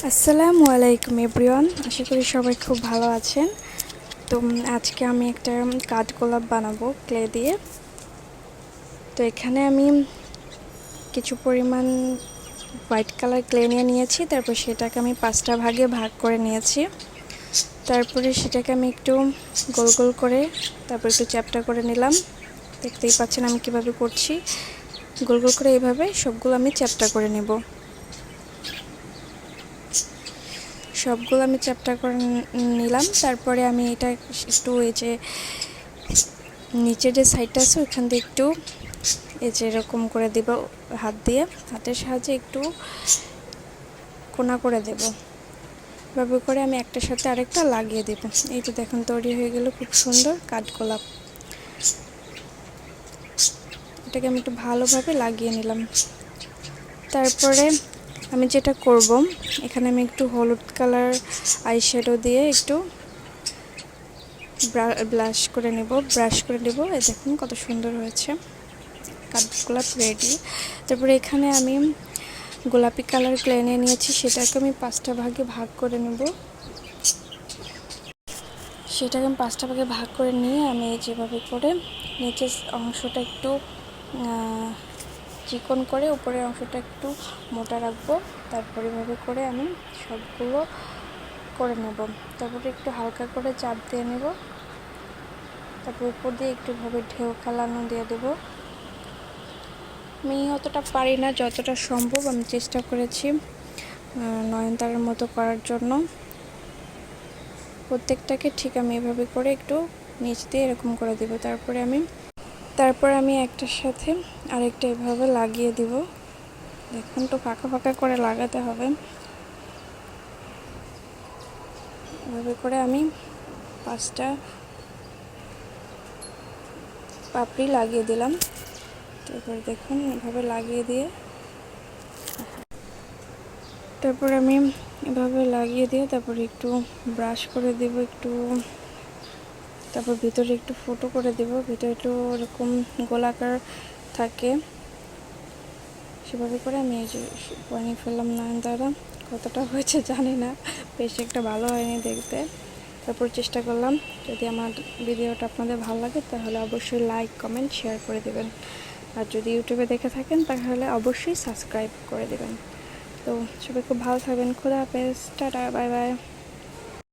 আসসালামু আলাইকুম এভরিওয়ান, আশা করি সবাই খুব ভালো আছেন। তো আজকে আমি একটা কাঠগোলাপ বানাবো ক্লে দিয়ে। তো এখানে আমি কিছু পরিমাণ হোয়াইট কালার ক্লে নিয়েছি, তারপর সেটাকে আমি 5টা ভাগে ভাগ করে নিয়েছি। তারপরে সেটাকে আমি একটু গোল গোল করে তারপর একটু চ্যাপ্টা করে নিলাম। দেখতেই পাচ্ছেন আমি কিভাবে করছি। গোল গোল করে এইভাবে সবগুলো আমি চ্যাপ্টা করে নেব। সবগুলো আমি চ্যাপ্টা করে নিলাম। তারপরে আমি এটা একটু এই যে নিচের যে সাইডটা আছে ওইখান দিয়ে একটু এই যে এরকম করে দেব, হাতের সাহায্যে একটু কোনা করে দেব। এভাবে করে আমি একটার সাথে আরেকটা লাগিয়ে দেব। এই তো দেখুন তৈরি হয়ে গেল খুব সুন্দর কাঠগোলাপ। এটাকে আমি একটু ভালোভাবে লাগিয়ে নিলাম। তারপরে আমি যেটা করব, এখানে আমি একটু হলুদ কালার আইশ্যাডো দিয়ে একটু ব্রাশ করে নেব। এই দেখুন কত সুন্দর হয়েছে, কাঠগোলাপ রেডি। তারপরে এখানে আমি গোলাপি কালার ক্লে নিয়েছি, সেটাকে আমি 5টা ভাগে ভাগ করে নেব। ভাগ করে নিয়ে আমি যেভাবে করে নিচের অংশটা একটু চিকন করে উপরের অংশটা একটু মোটা রাখবো। তারপরে এভাবে করে আমি সবগুলো করে নেব। তারপরে একটু হালকা করে চাপ দিয়ে নেব। তারপর উপর দিয়ে একটুভাবে ঢেউ খেলানো দিয়ে দেবো। আমি অতটা পারি না, যতটা সম্ভব আমি চেষ্টা করেছি নয়নতারার মতো করার জন্য। প্রত্যেকটাকে ঠিক আমি এভাবে করে একটু নিচ দিয়ে এরকম করে দেব। তারপরে আমি একটার সাথে আরেকটা এভাবে লাগিয়ে দিব। দেখুন তো ফাঁকা ফাঁকা করে লাগাতে হবে। এভাবে করে আমি 5টা পাপড়ি লাগিয়ে দিলাম। তারপর দেখুন এভাবে লাগিয়ে দিয়ে তারপর আমি এভাবে লাগিয়ে দিয়ে তারপরে একটু ব্রাশ করে দেব একটু। তারপর ভিতরে একটু ফুটো করে দেব, ভিতরে একটু এরকম গোলাকার থাকে, সেভাবে করে আমি এই যে বানিয়ে ফেললাম নয়নতারা। কতটা হয়েছে জানি না, বেশ একটা ভালো হয়নি দেখতে। তারপর চেষ্টা করলাম। যদি আমার ভিডিওটা আপনাদের ভালো লাগে তাহলে অবশ্যই লাইক কমেন্ট শেয়ার করে দেবেন। আর যদি ইউটিউবে দেখে থাকেন তাহলে অবশ্যই সাবস্ক্রাইব করে দেবেন। তো সবাই খুব ভালো থাকবেন। খোদা হাফেজ, টাটা, বাই বাই।